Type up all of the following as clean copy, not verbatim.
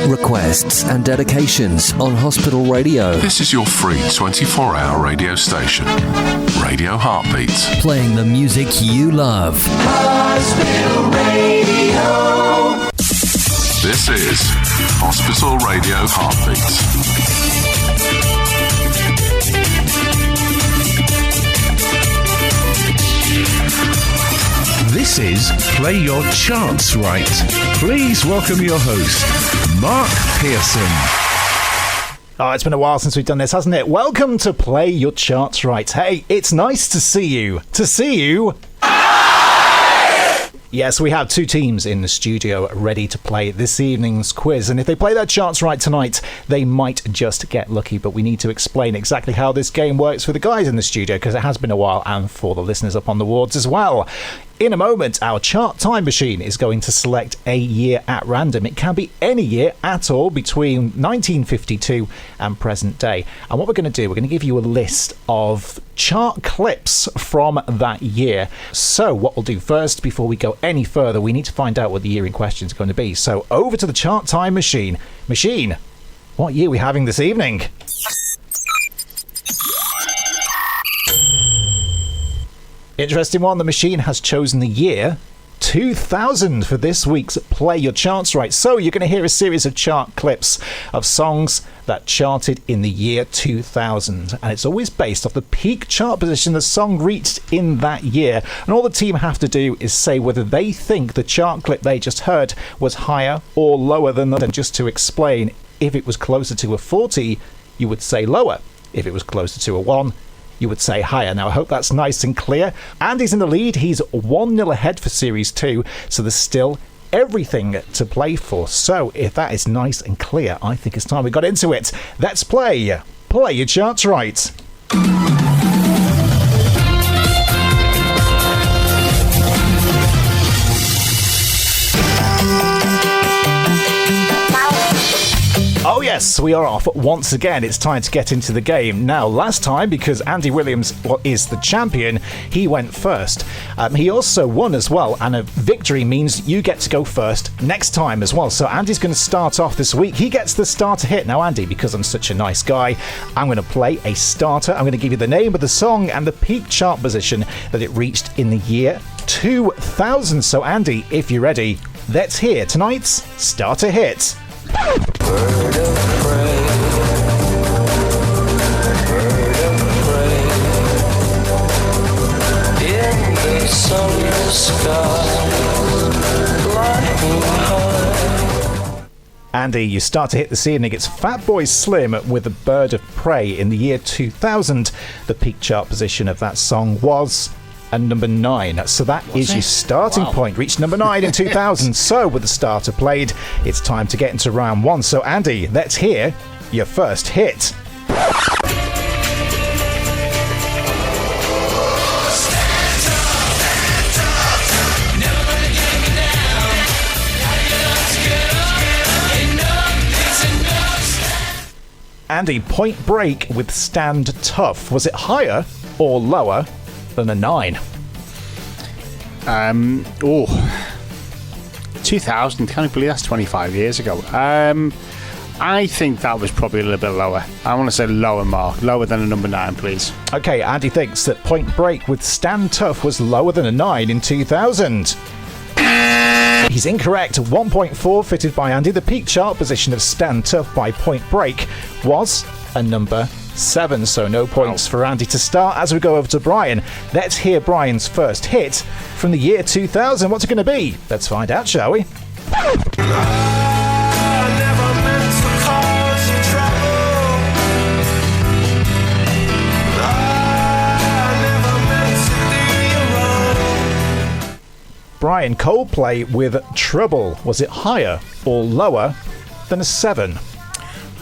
requests and dedications on Hospital Radio. This is your free 24-hour radio station, Radio Heartbeats. Playing the music you love. Hospital Radio. This is Hospital Radio Heartbeats. This is Play Your Charts Right. Please welcome your host, Mark Pearson. Oh, it's been a while since we've done this, hasn't it? Welcome to Play Your Charts Right. Hey, it's nice to see you. Yes, we have two teams in the studio ready to play this evening's quiz, and if they play their charts right tonight, they might just get lucky, but we need to explain exactly how this game works for the guys in the studio, because it has been a while, and for the listeners up on the wards as well. In a moment, our chart time machine is going to select a year at random. It can be any year at all between 1952 and present day. And what we're going to do, we're going to give you a list of chart clips from that year. So what we'll do first, before we go any further, we need to find out what the year in question is going to be. So over to the chart time machine. Machine, what year are we having this evening? Interesting one. The machine has chosen the year 2000 for this week's Play Your Charts Right. So you're going to hear a series of chart clips of songs that charted in the year 2000. And it's always based off the peak chart position the song reached in that year. And all the team have to do is say whether they think the chart clip they just heard was higher or lower than that. And just to explain, if it was closer to a 40, you would say lower. If it was closer to a 1, you would say higher. Now, I hope that's nice and clear. Andy's in the lead. He's 1-0 ahead for Series 2, so there's still everything to play for. So, if that is nice and clear, I think it's time we got into it. Let's play. Play Your Charts Right. Oh yes, we are off once again. It's time to get into the game. Now, last time, because Andy Williams is the champion, he went first. He also won as well, and a victory means you get to go first next time as well. So Andy's going to start off this week. He gets the starter hit. Now, Andy, because I'm such a nice guy, I'm going to play a starter. I'm going to give you the name of the song and the peak chart position that it reached in the year 2000. So Andy, if you're ready, let's hear tonight's starter hit. Bird of prey, in the summer sky, flying high. Andy, you start to hit this evening. It's Fatboy Slim with a Bird of Prey in the year 2000. The peak chart position of that song was number 9. So that is your starting point. Reached number 9 in 2000. So with the starter played, it's time to get into round 1. So Andy, let's hear your first hit. Andy, Point Break with Stand Tough. Was it higher or lower than a 9? 2000, can't believe that's 25 years ago. I think that was probably a little bit lower. I want to say lower, Mark. Lower than a number 9, please. Okay, Andy thinks that Point Break with Stand Tough was lower than a 9 in 2000. He's incorrect. 1 point forfeited by Andy. The peak chart position of Stand Tough by Point Break was a number 7, so no points for Andy to start. As we go over to Brian, let's hear Brian's first hit from the year 2000. What's it going to be? Let's find out, shall we? Brian, Coldplay with Trouble. Was it higher or lower than a 7?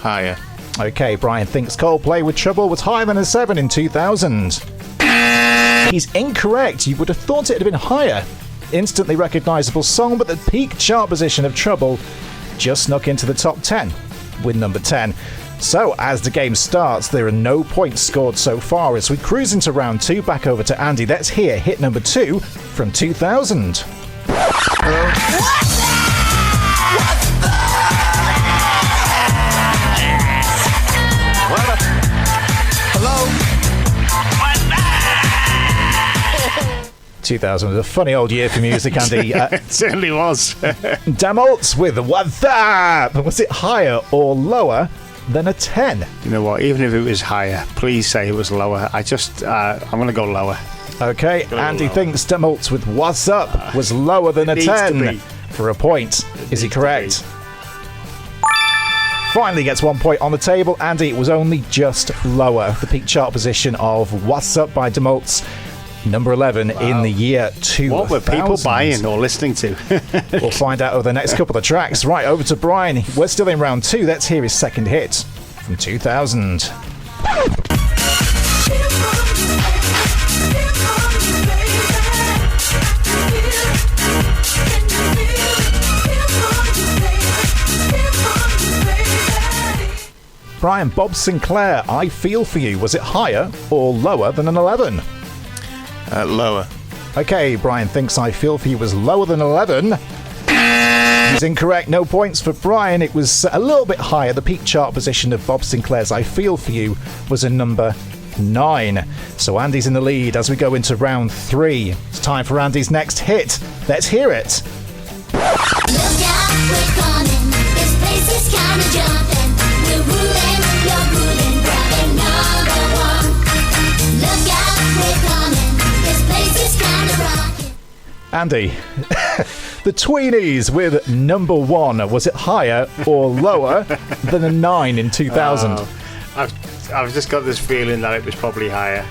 Higher. Okay, Brian thinks Coldplay with Trouble was higher than a 7 in 2000. He's incorrect. You would have thought it had been higher. Instantly recognisable song, but the peak chart position of Trouble just snuck into the top 10 with number 10. So, as the game starts, there are no points scored so far. As we cruise into round 2, back over to Andy. Let's hear hit number 2 from 2000. 2000 was a funny old year for music, Andy. It certainly was. Damolts with What's Up? Was it higher or lower than a 10? You know what? Even if it was higher, please say it was lower. I'm going to go lower. Okay, Andy lower. thinks Damolts with What's Up was lower than a It needs to 10. be. For a point. Is he needs to correct? Finally gets 1 point on the table. Andy, it was only just lower. The peak chart position of What's Up by Damolts, number 11 in the year 2000. What were people buying or listening to? We'll find out over the next couple of tracks. Right, over to Brian. We're still in round 2. Let's hear his second hit from 2000. Brian, Bob Sinclair, I Feel For You. Was it higher or lower than an 11? Lower. Okay, Brian thinks I Feel For You was lower than 11. He's incorrect. No points for Brian. It was a little bit higher. The peak chart position of Bob Sinclair's I Feel For You was a number 9. So Andy's in the lead as we go into round 3. It's time for Andy's next hit. Let's hear it. Look out, we're coming. This place is kinda jumping. We're ruling, you're ruling, grabbing number 1. Look out, we're coming. This place is kinda rocking. Andy, the Tweenies with number 1. Was it higher or lower than a 9 in 2000? I've just got this feeling that it was probably higher.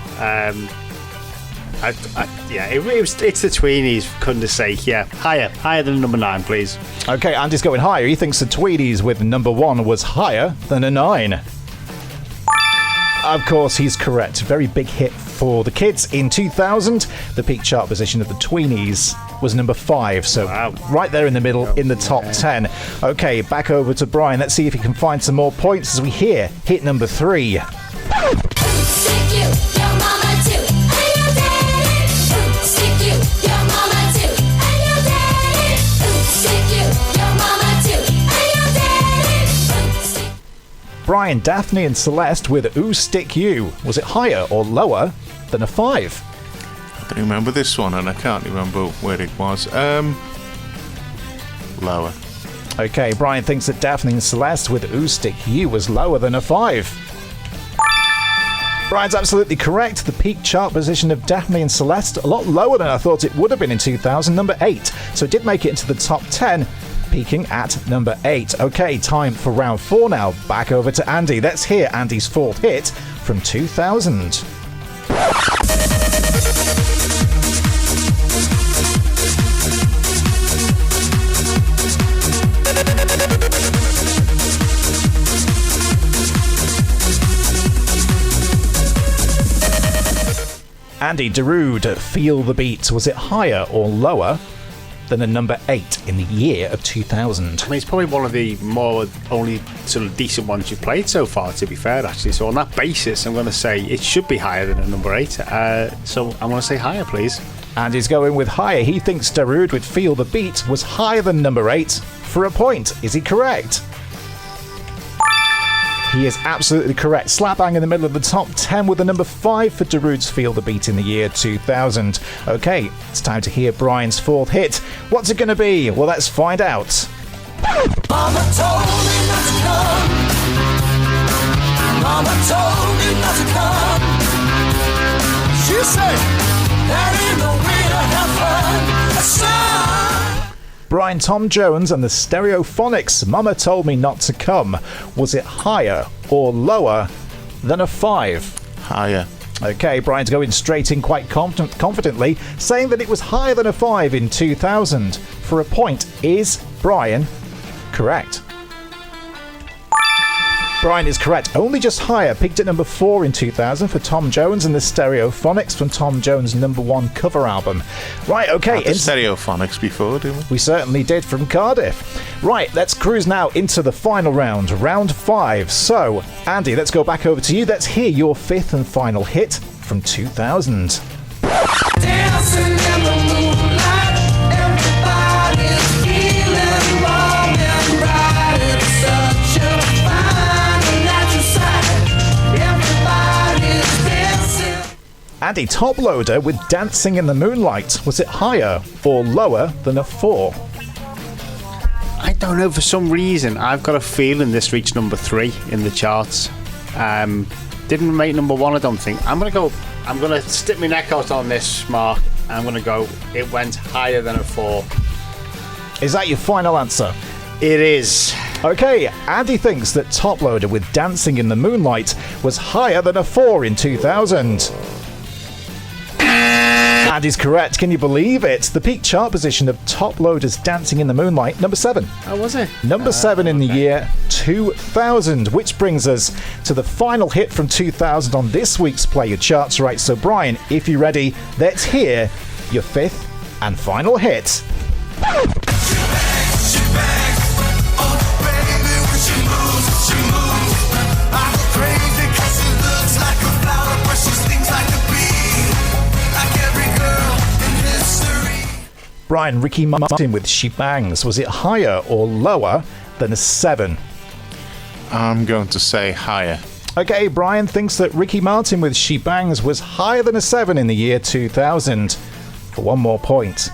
It's the Tweenies, for goodness sake. Yeah, higher than number 9, please. Okay, Andy's going higher. He thinks the Tweenies with number 1 was higher than a 9. Of course, he's correct. Very big hit for the kids in 2000. The peak chart position of the Tweenies was number 5, so right there in the middle in the top 10. Okay, back over to Brian. Let's see if he can find some more points as we hear hit number 3. Stick you, your mama too, and your daddy. Stick you, your mama too, and your daddy. Stick you, your mama too, and your daddy. Brian, Daphne and Celeste with Ooh Stick You. Was it higher or lower than a 5? I don't remember this one, and I can't remember where it was. Lower. Okay, Brian thinks that Daphne and Celeste with Ooh Stick You was lower than a 5. Brian's absolutely correct. The peak chart position of Daphne and Celeste, a lot lower than I thought it would have been in 2000, number 8. So it did make it into the top 10, peaking at number 8. Okay, time for round 4 now. Back over to Andy. Let's hear Andy's 4th hit from 2000. Andy Darude, Feel the Beat. Was it higher or lower than a number 8 in the year of 2000? I mean, it's probably one of the more only sort of decent ones you've played so far, to be fair, actually. So on that basis, I'm going to say it should be higher than a number 8. So I'm going to say higher, please. Andy's going with higher. He thinks Darude with Feel the Beat was higher than number 8 for a point. Is he correct? He is absolutely correct. Slap bang in the middle of the top 10 with the number 5 for Darude's Feel the Beat in the year 2000. Okay, it's time to hear Brian's 4th hit. What's it going to be? Well, let's find out. Mama told me not to come. Mama told me not to come. She said, that ain't no way to have fun. Son. Brian, Tom Jones and the Stereophonics, Mama Told Me Not to Come. Was it higher or lower than a 5? Higher. Okay, Brian's going straight in quite confidently, saying that it was higher than a 5 in 2000. For a point, is Brian correct? Brian is correct. Only just higher. Peaked at number 4 in 2000 for Tom Jones and the Stereophonics from Tom Jones' number 1 cover album. Right, okay. Had the Stereophonics before, didn't we? We certainly did, from Cardiff. Right, let's cruise now into the final round, round 5. So, Andy, let's go back over to you. Let's hear your 5th and final hit from 2000. Dancing in the moonlight, everybody's feeling warm and bright. It's such a fine and natural sight. Everybody's dancing. Andy, Top Loader with Dancing in the Moonlight, was it higher or lower than a 4? I don't know, for some reason I've got a feeling this reached number 3 in the charts. Didn't make number 1, I don't think. I'm gonna stick my neck out on this, Mark. I'm gonna go, it went higher than a 4. Is that your final answer? It is. Okay, Andy thinks that Top Loader with Dancing in the Moonlight was higher than a 4 in 2000. Andy's correct. Can you believe it? The peak chart position of Top Loader's Dancing in the Moonlight, number 7. Oh, was it? Number 7 in the year 2000, which brings us to the final hit from 2000 on this week's Play Your Charts Right. So, Brian, if you're ready, let's hear your 5th and final hit. Brian, Ricky Martin with She Bangs. Was it higher or lower than a 7? I'm going to say higher. Okay, Brian thinks that Ricky Martin with She Bangs was higher than a 7 in the year 2000. For one more point,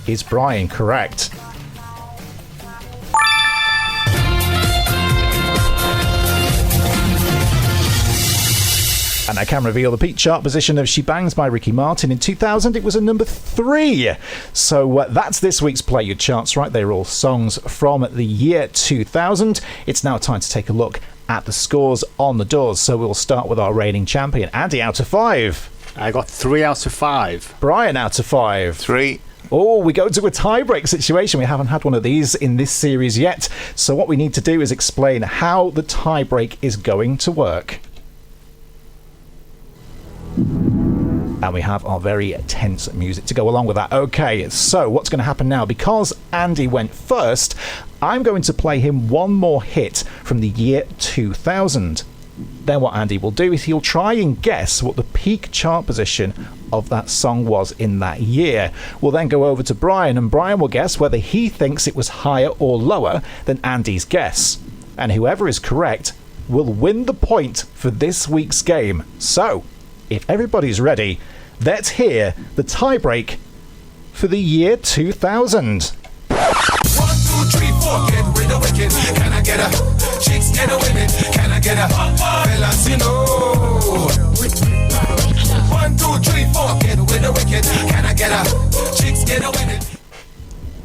is Brian correct? And I can reveal the peak chart position of She Bangs by Ricky Martin in 2000. It was a number 3. So that's this week's Play Your Charts Right. They're all songs from the year 2000. It's now time to take a look at the scores on the doors. So we'll start with our reigning champion, Andy, out of 5. I got 3 out of 5. Brian, out of 5. 3. Oh, we go to a tie-break situation. We haven't had one of these in this series yet. So what we need to do is explain how the tie-break is going to work. And we have our very tense music to go along with that. Okay, so what's going to happen now? Because Andy went first, I'm going to play him one more hit from the year 2000. Then what Andy will do is he'll try and guess what the peak chart position of that song was in that year. We'll then go over to Brian, and Brian will guess whether he thinks it was higher or lower than Andy's guess. And whoever is correct will win the point for this week's game. So, if everybody's ready, let's hear the tie-break for the year 2000. 1, 2, 3, 4, get with the wicked. Can I get a chicks, get a women? Can I get a fellas, you know? 1, 2, 3, 4, get with the wicked. Can I get a chicks, get a women?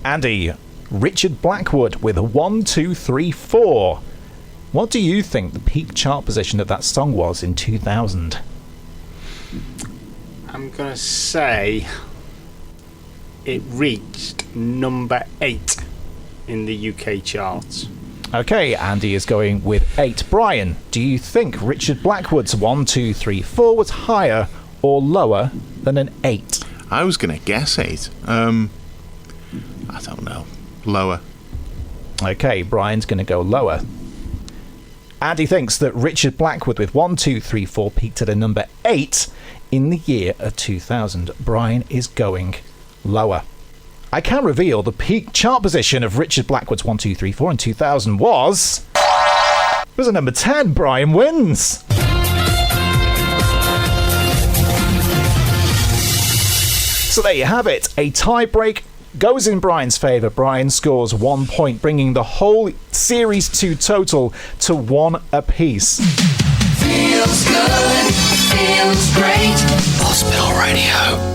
Andy, Richard Blackwood with 1, 2, 3, 4. What do you think the peak chart position of that song was in 2000? I'm going to say it reached number 8 in the UK charts. Okay, Andy is going with 8. Brian, do you think Richard Blackwood's 1, 2, 3, 4 was higher or lower than an 8? I was going to guess 8. I don't know. Lower. Okay, Brian's going to go lower. Andy thinks that Richard Blackwood with 1, 2, 3, 4 peaked at a number 8 in the year of 2000. Brian is going lower. I can reveal the peak chart position of Richard Blackwood's 1, 2, 3, 4 in 2000 was a number 10. Brian wins. So there you have it. A tie-break goes in Brian's favour. Brian scores 1 point, bringing the whole Series 2 total to 1 apiece. Feels good, feels great. Hospital Radio.